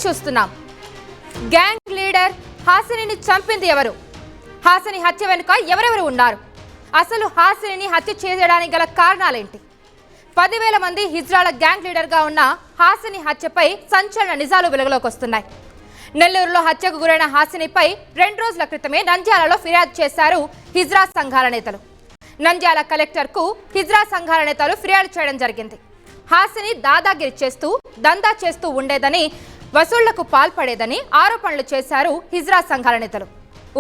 చూస్తున్నాం. Gang leader హాసినిని చంపింది ఎవరు? హాసిని హత్య వెనుక ఎవరెవరు ఉన్నారు? అసలు హాసినిని హత్య చేయడానికి గల కారణాలేంటి? 10,000 మంది హిజ్రాల గ్యాంగ్ లీడర్గా ఉన్న హాసిని హత్యపై సంచలన నిజాలు వెలుగులోకి వస్తున్నాయి. నెల్లూరులో హత్యకు గురైన హాసినిపై 2 రోజుల క్రితమే నంద్యాలలో ఫిర్యాదు చేశారు హిజ్రా సంఘాల నేతలు. నంద్యాల కలెక్టర్కు హిజ్రా సంఘాల నేతలు ఫిర్యాదు చేయడం జరిగింది. హాసిని దాదాగిరి చేస్తూ దందా చేస్తూ ఉండేదని, వసూళ్లకు పాల్పడేదని ఆరోపణలు చేశారు హిజ్రా సంఘాల నేతలు.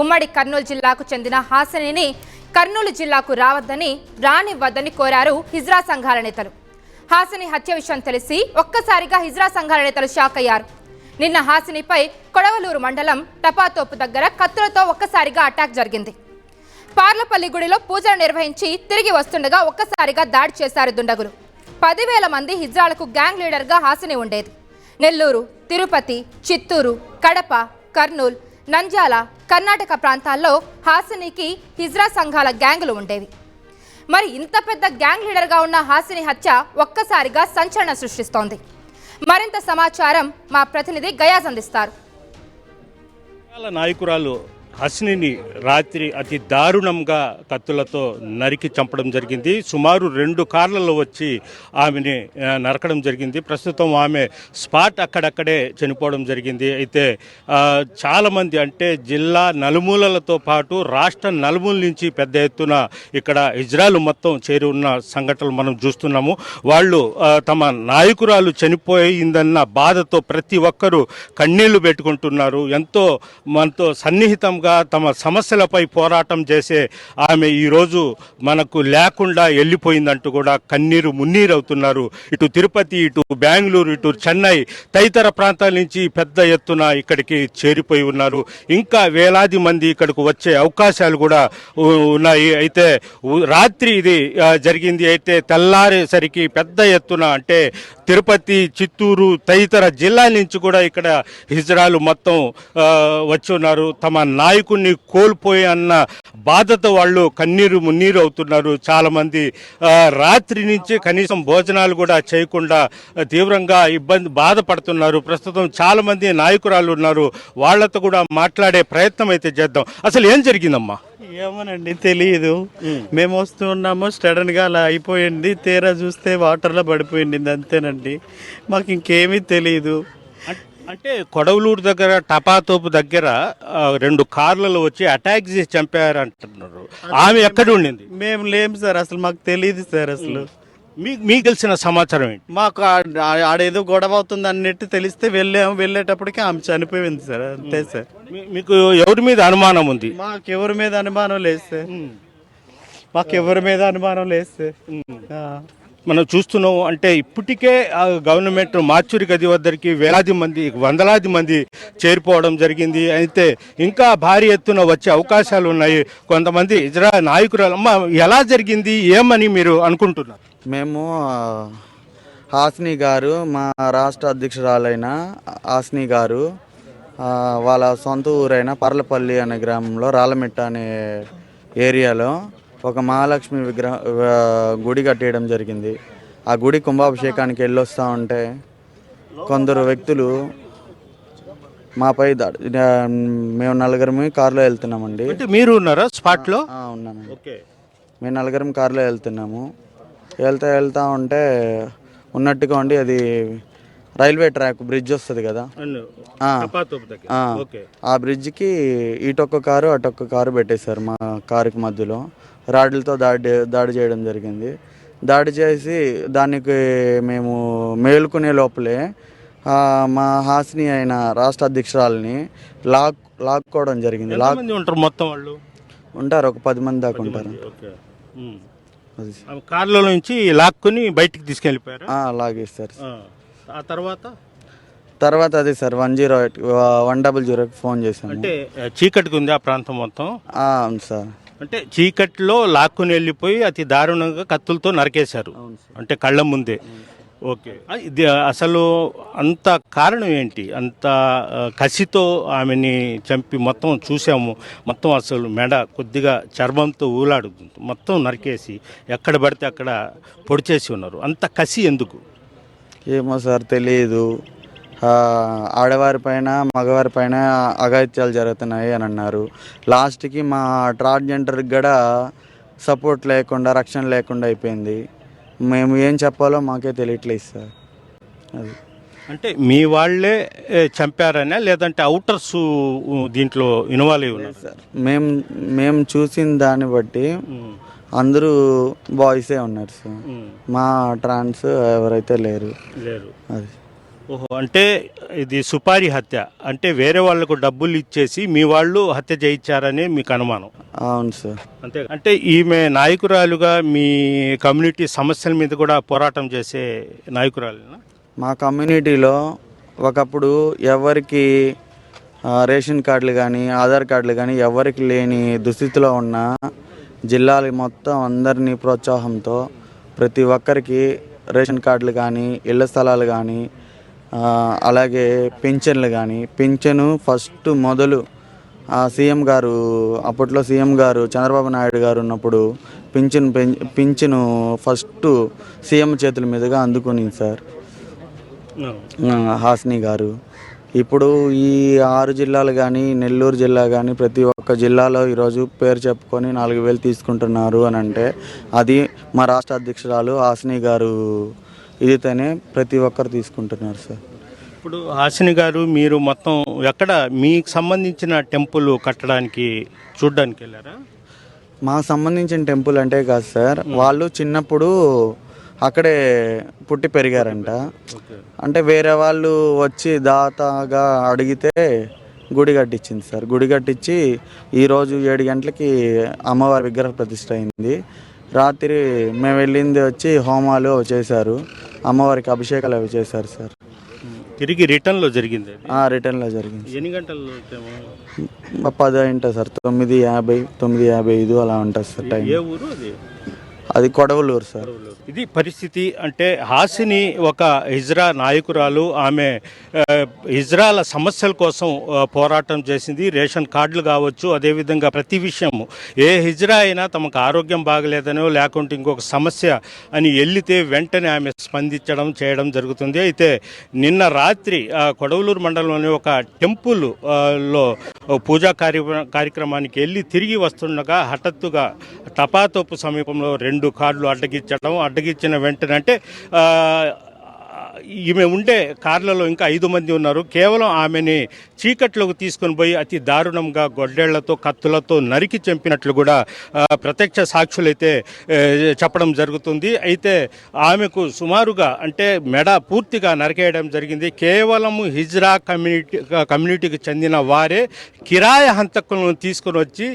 ఉమ్మడి కర్నూలు జిల్లాకు చెందిన హాసినిని కర్నూలు జిల్లాకు రానివ్వద్దని కోరారు హిజ్రా సంఘాల నేతలు. హాసిని హత్య విషయం తెలిసి ఒక్కసారిగా హిజ్రా సంఘాల నేతలు షాక్ అయ్యారు. నిన్న హాసినిపై కొడవలూరు మండలం టపాతోపు దగ్గర కత్తులతో ఒక్కసారిగా అటాక్ జరిగింది. పార్లపల్లి గుడిలో పూజలు నిర్వహించి తిరిగి వస్తుండగా ఒక్కసారిగా దాడి చేశారు దుండగులు. 10,000 మంది హిజ్రాలకు గ్యాంగ్ లీడర్గా హాసిని ఉండేది. నెల్లూరు, తిరుపతి, చిత్తూరు, కడప, కర్నూలు, నంద్యాల, కర్ణాటక ప్రాంతాల్లో హాసినికి హిజ్రా సంఘాల గ్యాంగులు ఉండేవి. మరి ఇంత పెద్ద గ్యాంగ్ లీడర్గా ఉన్న హాసిని హత్య ఒక్కసారిగా సంచలనం సృష్టిస్తోంది. మరింత సమాచారం మా ప్రతినిధి గయాజ్ అందిస్తారు. నాయకురాలు హాసినిని రాత్రి అతి దారుణంగా కత్తులతో నరికి చంపడం జరిగింది. సుమారు 2 కార్లలో వచ్చి ఆమెని నరకడం జరిగింది. ప్రస్తుతం ఆమె స్పాట్ అక్కడక్కడే చనిపోవడం జరిగింది. అయితే చాలామంది, అంటే జిల్లా నలుమూలలతో పాటు రాష్ట్ర నలుమూల నుంచి పెద్ద ఎత్తున ఇక్కడ ఇజ్రాయెల్ మొత్తం చేరి ఉన్న సంఘటనలు మనం చూస్తున్నాము. వాళ్ళు తమ నాయకురాలు చనిపోయిందన్న బాధతో ప్రతి ఒక్కరూ కన్నీళ్లు పెట్టుకుంటున్నారు. ఎంతో మనతో సన్నిహితంగా తమ సమస్యలపై పోరాటం చేసే ఆమె ఈరోజు మనకు లేకుండా వెళ్ళిపోయిందంటూ కూడా కన్నీరు మున్నీరవుతున్నారు. ఇటు తిరుపతి, ఇటు బెంగళూరు, ఇటు చెన్నై తదితర ప్రాంతాల నుంచి పెద్ద ఎత్తున ఇక్కడికి చేరిపోయి ఉన్నారు. ఇంకా వేలాది మంది ఇక్కడికి వచ్చే అవకాశాలు కూడా ఉన్నాయి. అయితే రాత్రి ఇది జరిగింది. అయితే తెల్లారేసరికి పెద్ద ఎత్తున, అంటే తిరుపతి, చిత్తూరు తదితర జిల్లాల నుంచి కూడా ఇక్కడ హిజ్రాలు మొత్తం వచ్చి ఉన్నారు. తమ నాయకుడిని కోల్పోయి అన్న బాధతో వాళ్ళు కన్నీరు మున్నీరు అవుతున్నారు. చాలామంది రాత్రి నుంచి కనీసం భోజనాలు కూడా చేయకుండా తీవ్రంగా బాధపడుతున్నారు. ప్రస్తుతం చాలామంది నాయకురాలు ఉన్నారు. వాళ్ళతో కూడా మాట్లాడే ప్రయత్నం అయితే చేద్దాం. అసలు ఏం జరిగిందమ్మా? ఏమోనండి, తెలియదు. మేము వస్తున్నాము, సడన్ గా అలా అయిపోయింది. తీరా చూస్తే వాటర్లో పడిపోయింది, అంతేనండి. మాకు ఇంకేమీ తెలియదు. అంటే కొడవలూరు దగ్గర టపాతోపు దగ్గర 2 కార్లలో వచ్చి అటాక్ చేసి చంపారంటున్నారు. ఆమె ఎక్కడ ఉండింది? మేము లేము సార్, అసలు మాకు తెలియదు సార్. అసలు మీకు తెలిసిన సమాచారం ఏంటి? మాకు ఆడేదో గొడవ అవుతుంది అన్నట్టు తెలిస్తే వెళ్ళేటప్పటికి ఆమె చనిపోయింది సార్, అంతే సార్. మీకు ఎవరి మీద అనుమానం ఉంది? మాకెవరి మీద అనుమానం లేదు సార్. మాకెవరి మీద అనుమానం లేదు సార్. మనం చూస్తున్నాం. అంటే ఇప్పటికే గవర్నమెంట్ మార్చురి గది వద్దరికి వేలాది మంది, వందలాది మంది చేరిపోవడం జరిగింది. అయితే ఇంకా భారీ ఎత్తున వచ్చే అవకాశాలు ఉన్నాయి. కొంతమంది ఇజ్రా నాయకురాలు, అమ్మ ఎలా జరిగింది, ఏమని మీరు అనుకుంటున్నారు? మేము హాసిని గారు, మా రాష్ట్ర అధ్యక్షురాలైన హాసిని గారు వాళ్ళ సొంత ఊరైన పర్లపల్లి అనే గ్రామంలో రాళ్ళమిట్ట అనే ఏరియాలో ఒక మహాలక్ష్మి గుడి కట్టేయడం జరిగింది. ఆ గుడి కుంభాభిషేకానికి వెళ్ళొస్తూ ఉంటే కొందరు వ్యక్తులు మాపై మేము 4 కారులో వెళ్తున్నామండి. మీరు ఉన్నారా స్పాట్లో? ఉన్నాను. మేము 4 కారులో వెళ్తున్నాము. వెళ్తా ఉంటే ఉన్నట్టుగా ఉండి, అది రైల్వే ట్రాక్ బ్రిడ్జ్ వస్తుంది కదా, ఆ బ్రిడ్జ్కి ఇటొక్క కారు అటొక్క కారు పెట్టేశారు. మా కారుకి మధ్యలో రాడ్లతో దాడి చేయడం జరిగింది. దాడి చేసి దానికి మేము మేలుకునే లోపలే మా హాసిని అయిన రాష్ట్ర అధ్యక్షురాలని లాక్కోవడం జరిగింది. ఉంటారు, ఒక 10 మంది దాకా ఉంటారు. కార్లో నుంచి లాక్కుని బయటికి తీసుకెళ్ళిపోయారు. లాగేస్తారు. ఆ తర్వాత అదే సార్ 100కి ఫోన్ చేశాను. అంటే చీకటికి ఉంది ఆ ప్రాంతం మొత్తం? అవును సార్. అంటే చీకట్లో లాక్కుని వెళ్ళిపోయి అతి దారుణంగా కత్తులతో నరికేశారు, అంటే కళ్ళ ముందే. ఓకే, ఇది అసలు అంత కారణం ఏంటి? అంత కసితో ఆమెని చంపి మొత్తం చూసాము. మొత్తం అసలు మెడ కొద్దిగా చర్మంతో ఊలాడుతుంది, మొత్తం నరికేసి ఎక్కడ పడితే అక్కడ పొడి చేసి ఉన్నారు. అంత కసి ఎందుకు? ఏమో సార్, తెలియదు. ఆడవారిపైన మగవారిపైన అఘాయిత్యాలు జరుగుతున్నాయి అని అన్నారు. లాస్ట్కి మా ట్రాన్స్జెండర్కి కూడా సపోర్ట్ లేకుండా, రక్షణ లేకుండా అయిపోయింది. మేము ఏం చెప్పాలో మాకే తెలియట్లేదు సార్. అది అంటే మీ వాళ్ళే చంపారనే, లేదంటే అవుటర్స్ దీంట్లో ఇన్వాల్వ్ అయి ఉన్నారు? సార్ మేము చూసిన దాన్ని బట్టి అందరూ బాయ్సే ఉన్నారు సార్. మా ట్రాన్స్ ఎవరైతే లేరు. అది ఓహో, అంటే ఇది సుపారీ హత్య, అంటే వేరే వాళ్ళకు డబ్బులు ఇచ్చేసి మీ వాళ్ళు హత్య చేయించారని మీకు అనుమానం? అవును సార్. అంతే. అంటే ఈమె నాయకురాలుగా మీ కమ్యూనిటీ సమస్యల మీద కూడా పోరాటం చేసే నాయకురాలేనా? మా కమ్యూనిటీలో ఒకప్పుడు ఎవరికి రేషన్ కార్డులు కానీ, ఆధార్ కార్డులు కానీ ఎవరికి లేని దుస్థితిలో ఉన్న జిల్లాలు మొత్తం అందరినీ ప్రోత్సాహంతో ప్రతి ఒక్కరికి రేషన్ కార్డులు కానీ, ఇళ్ల స్థలాలు కానీ, అలాగే పింఛన్లు కానీ, పింఛను ఫస్ట్ మొదలు సీఎం గారు, అప్పట్లో సీఎం గారు చంద్రబాబు నాయుడు గారు ఉన్నప్పుడు పింఛను ఫస్ట్ సీఎం చేతుల మీదుగా అందుకునింది సార్ హాసిని గారు. ఇప్పుడు ఈ 6 జిల్లాలు కానీ, నెల్లూరు జిల్లా కానీ, ప్రతి ఒక్క జిల్లాలో ఈరోజు పేరు చెప్పుకొని 4,000 తీసుకుంటున్నారు అని అంటే అది మా రాష్ట్ర అధ్యక్షురాలు హాసిని గారు ఇదితోనే ప్రతి ఒక్కరు తీసుకుంటున్నారు సార్. ఇప్పుడు హాసిని గారు, మీరు మొత్తం ఎక్కడ మీకు సంబంధించిన టెంపుల్ కట్టడానికి చూడడానికి వెళ్ళారా? మాకు సంబంధించిన టెంపుల్ అంటే కాదు సార్, వాళ్ళు చిన్నప్పుడు అక్కడే పుట్టి పెరిగారంట. అంటే వేరే వాళ్ళు వచ్చి దాతగా అడిగితే గుడి కట్టించింది సార్. గుడి కట్టించి ఈరోజు 7 గంటలకి అమ్మవారి విగ్రహ ప్రతిష్ఠ అయింది. రాత్రి మేము వెళ్ళింది వచ్చి హోమాలు చేశారు, అమ్మవారికి అభిషేకాలు అవి చేశారు సార్. తిరిగి రిటర్న్లో జరిగింది? రిటర్న్లో జరిగింది. ఎన్ని గంటల్లో? 10 అయింటుంది సార్. 9:50, 9:55 అలా ఉంటుంది సార్ టైం. ఏ ఊరు అది? అది కొడవలూరు సార్. ఇది పరిస్థితి. అంటే హాసిని ఒక హిజ్రా నాయకురాలు. ఆమె హిజ్రాల సమస్యల కోసం పోరాటం చేసింది. రేషన్ కార్డులు కావచ్చు, అదేవిధంగా ప్రతి విషయము. ఏ హిజ్రా అయినా తమకు ఆరోగ్యం బాగలేదనో లేకుంటే ఇంకొక సమస్య అని వెళ్లితే వెంటనే ఆమె స్పందించడం చేయడం జరుగుతుంది. అయితే నిన్న రాత్రి కొడవలూరు మండలంలోని ఒక టెంపుల్ లో పూజా కార్యక్రమానికి వెళ్ళి తిరిగి వస్తుండగా హఠాత్తుగా టపాతోపు సమీపంలో 2 కార్లు అడ్డగించిన వెంటనే, అంటే ఈమె ఉండే కార్లలో ఇంకా 5 మంది ఉన్నారు. కేవలం ఆమెని చీకట్లోకి తీసుకొని పోయి అతి దారుణంగా గొడ్డేళ్లతో, కత్తులతో నరికి చంపినట్లు కూడా ప్రత్యక్ష సాక్షులైతే చెప్పడం జరుగుతుంది. అయితే ఆమెకు సుమారుగా అంటే మెడ పూర్తిగా నరికేయడం జరిగింది. కేవలం హిజ్రా కమ్యూనిటీకి చెందిన వారే కిరాయ హంతకులను తీసుకొని వచ్చి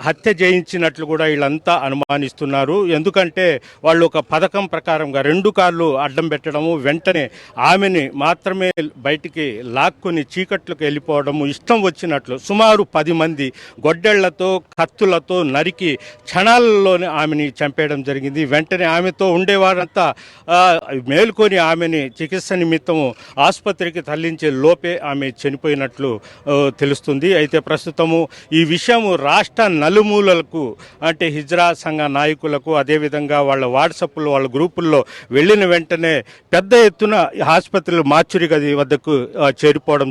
హత్య చేయించినట్లు కూడా వీళ్ళంతా అనుమానిస్తున్నారు. ఎందుకంటే వాళ్ళు ఒక పథకం ప్రకారంగా 2 కార్లు అడ్డం పెట్టడము, వెంటనే ఆమెని మాత్రమే బయటికి లాక్కొని చీకట్లకు వెళ్ళిపోవడము, ఇష్టం వచ్చినట్లు సుమారు 10 మంది గొడ్డెళ్లతో, కత్తులతో నరికి క్షణాలలోనే ఆమెని చంపేయడం జరిగింది. వెంటనే ఆమెతో ఉండేవారంతా మేల్కొని ఆమెని చికిత్స నిమిత్తము ఆసుపత్రికి తరలించే లోపే ఆమె చనిపోయినట్లు తెలుస్తుంది. అయితే ప్రస్తుతము ఈ విషయము రాష్ట్ర నలుమూలలకు, అంటే హిజ్రా సంఘ నాయకులకు, అదేవిధంగా వాళ్ళ వాట్సాప్లో, వాళ్ళ గ్రూపుల్లో వెళ్ళిన వెంటనే పెద్ద ఎత్తున ఆసుపత్రులు మార్చురి గది వద్దకు చేరిపోవడం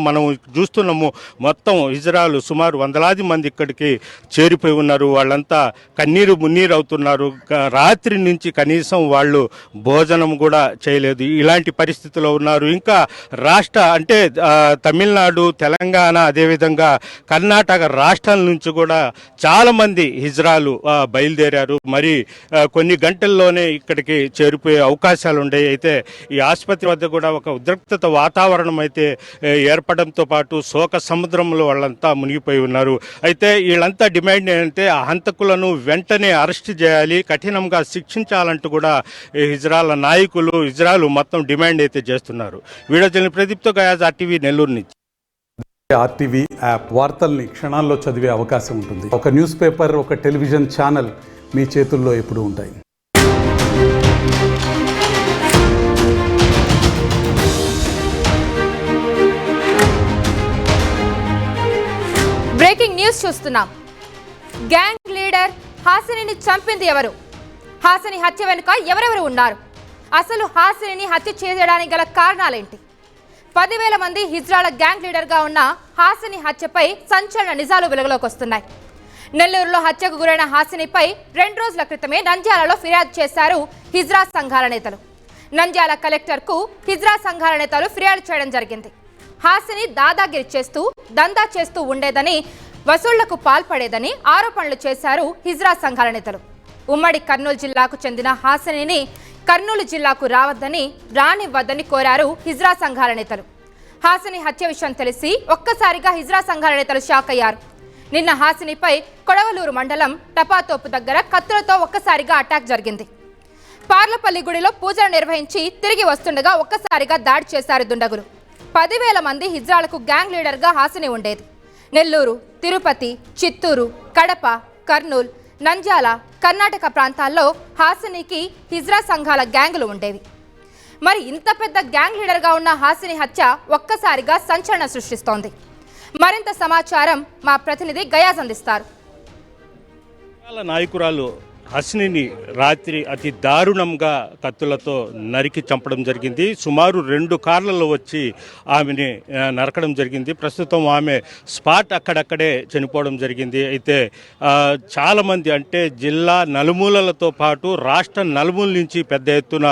మనం చూస్తున్నాము. మొత్తం హిజ్రాలు సుమారు 100 మంది ఇక్కడికి చేరిపోయి ఉన్నారు. వాళ్ళంతా కన్నీరు మున్నీరు అవుతున్నారు. రాత్రి నుంచి కనీసం వాళ్ళు భోజనం కూడా చేయలేదు. ఇలాంటి పరిస్థితిలో ఉన్నారు. ఇంకా రాష్ట్ర అంటే తమిళనాడు, తెలంగాణ, అదేవిధంగా కర్ణాటక రాష్ట్రాల నుంచి కూడా చాలామంది హిజ్రాలు బయలుదేరారు. మరి కొన్ని గంటల్లోనే ఇక్కడికి చేరిపోయే అవకాశాలు ఉన్నాయి. అయితే ఈ ఆసుపత్రి వద్ద కూడా ఒక ఉద్రిక్తత వాతావరణం అయితే ఏర్పడంతో పాటు శోక సముద్రంలో వాళ్ళంతా మునిగిపోయి ఉన్నారు. అయితే వీళ్ళంతా డిమాండ్ ఏంటంటే ఆ హంతకులను వెంటనే అరెస్ట్ చేయాలి, కఠినంగా శిక్షించాలంటూ కూడా హిజ్రాల నాయకులు, హిజ్రాలు మొత్తం డిమాండ్ అయితే చేస్తున్నారు. వీడియో జర్నలిస్ట్ ప్రదీప్తో గయాజ్, ఆర్టీవీ నెల్లూరు నుంచి. ఆర్టీవీ యాప్ వార్తల్ని క్షణాల్లో చదివే అవకాశం ఉంటుంది. ఒక న్యూస్ పేపర్, ఒక టెలివిజన్ ఛానల్ మీ చేతుల్లో ఎప్పుడూ ఉంటాయి. బ్రేకింగ్ న్యూస్ చూస్తున్నాం. గ్యాంగ్ లీడర్ హాసినిని చంపింది ఎవరు? హాసిని హత్య వెనుక ఎవరెవరు ఉన్నారు? అసలు హాసినిని హత్య చేయడానికి గల కారణాలేంటి? 10,000 మంది హిజ్రాల గ్యాంగ్ లీడర్గా ఉన్న హాసిని హత్యపై సంచలన నిజాలు వెలుగులోకి వస్తున్నాయి. నెల్లూరులో హత్యకు గురైన హాసినిపై 2 రోజుల క్రితమే నంద్యాలలో ఫిర్యాదు చేశారు హిజ్రా సంఘాల నేతలు. నంద్యాల కలెక్టర్కు హిజ్రా సంఘాల నేతలు ఫిర్యాదు చేయడం జరిగింది. హాసిని దాదాగిరి చేస్తూ దందా చేస్తూ ఉండేదని, వసూళ్లకు పాల్పడేదని ఆరోపణలు చేశారు హిజ్రా సంఘాల నేతలు. ఉమ్మడి కర్నూలు జిల్లాకు చెందిన హాసినిని కర్నూలు జిల్లాకు రానివ్వద్దని కోరారు హిజ్రా సంఘాల నేతలు. హాసిని హత్య విషయం తెలిసి ఒక్కసారిగా హిజ్రా సంఘాల నేతలు షాక్ అయ్యారు. నిన్న హాసినిపై కొడవలూరు మండలం టపాతోపు దగ్గర కత్తులతో ఒక్కసారిగా అటాక్ జరిగింది. పార్లపల్లి గుడిలో పూజలు నిర్వహించి తిరిగి వస్తుండగా ఒక్కసారిగా దాడి చేశారు దుండగులు. 10,000 మంది హిజ్రాలకు గ్యాంగ్ లీడర్గా హాసిని ఉండేది. నెల్లూరు, తిరుపతి, చిత్తూరు, కడప, కర్నూలు, నంద్యాల, కర్ణాటక ప్రాంతాల్లో హాసినికి హిజ్రా సంఘాల గ్యాంగులు ఉండేవి. మరి ఇంత పెద్ద గ్యాంగ్ లీడర్గా ఉన్న హాసిని హత్య ఒక్కసారిగా సంచలనం సృష్టిస్తోంది. మరింత సమాచారం మా ప్రతినిధి గయాజ్ అందిస్తారు. నాయకురాలు హసినిని రాత్రి అతి దారుణంగా కత్తులతో నరికి చంపడం జరిగింది. సుమారు 2 కార్లలో వచ్చి ఆమెని నరకడం జరిగింది. ప్రస్తుతం ఆమె స్పాట్ అక్కడక్కడే చనిపోవడం జరిగింది. అయితే చాలామంది అంటే జిల్లా నలుమూలలతో పాటు రాష్ట్ర నలుమూల నుంచి పెద్ద ఎత్తున